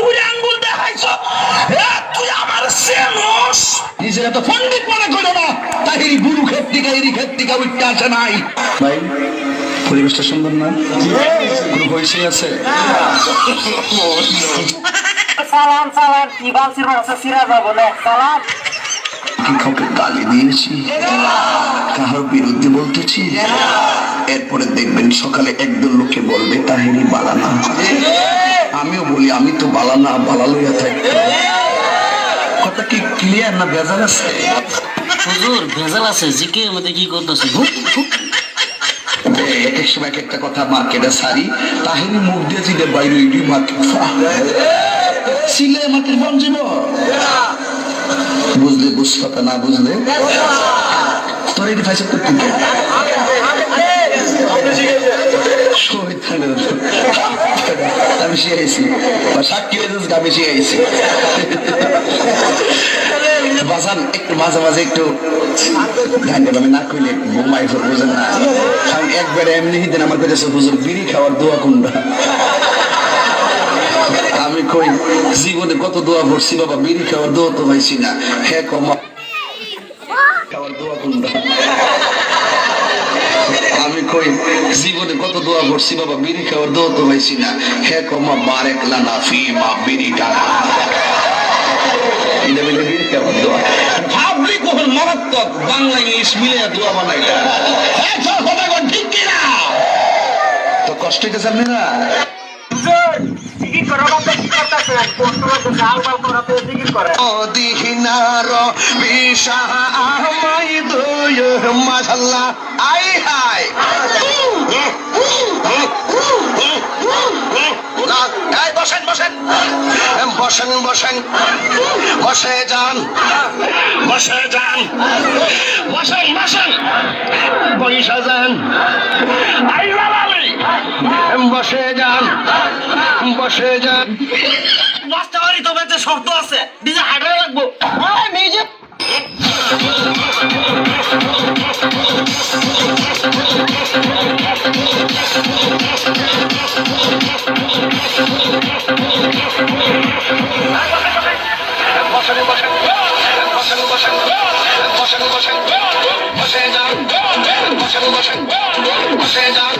উড়ে আঙ্গুল দেখাইছো, তুই আমার সেমস নিজেরা তো পণ্ডিত মনে করো না। তাহিরি গুরু ক্ষেত্রিকা এরি ক্ষেত্রিকা উঠতে আসে নাই। ভাই পরিবেশটা সুন্দর না? কোনো পয়সা আছে? সালাম সালাম কি বালছির মাসে সিরা যাবো না সালাম। কি কাউকে গালি দিয়েছি, কাহার বিরুদ্ধে বলতেছি, এরপরে দেখবেন সকালে একদল লোকে বলবে তাহিরি বালানা। আমিও বলি আমি তো বালানা, বালা লইয়া থাকি। কথা কি ক্লিয়ার না ভেজাল আছে? হুজুর ভেজাল আছে, জিকের মধ্যে কি করতেছে? এক এক সময় এক একটা কথা মার্কেটে সারি, তাহিরি মুখ দিয়ে জিদে বাইরে মার্কেট ছিলে মার্কেট বন যাব। বুঝলে বুঝতে না বুঝলে তোর এটি ফাইসব করতে আমি শিখাইছি বা সাক্ষী আমি শিখাইছি। বাজান একটু মাঝে মাঝে একটু আমি না কইলে ঘুমাই ফেল, বুঝেন না? কারণ একবারে এমনি হিতেন আমার কাছে হুজুর বিড়ি খাওয়ার দোয়া কোনটা। আমি কই জীবনে কত দোয়া পড়ছি বাবা, বিড়ি খাওয়ার দোয়া তো পাইছি না। হ্যাঁ কমা খাওয়ার দোয়া কোনটা? আমি কই জীবনে কত দোয়া পড়ছি বাবা, বিড়ি খাওয়ার দোয়া তো পাইছি না। হ্যাঁ কমা বারেক লানা ফি মা বিড়ি টানা। এটা বলে বিড়ি খাওয়ার দোয়া। ভাবলি কখন মারাত্মক বাংলা ইংলিশ মিলে দোয়া বানাইটা। ঠিক কিনা? তো কষ্ট হইতেছে আপনারা? অদিহিনার বিশা আমাই দয় মাশাআল্লাহ। আই হাই বসেন বসেন বসেন বসেন বসে যান বসে যান বসেন বসেন বসে যান। আই লালি বসে যান বসে যান। নাস্তা বাড়ি তবে একটা শব্দ আছে, নিজে হাঁটা লাগবো। নিজে বসেন বসেন বসেন বসেন বসেন বসেন বসে যান বসেন বসেন বসে যান।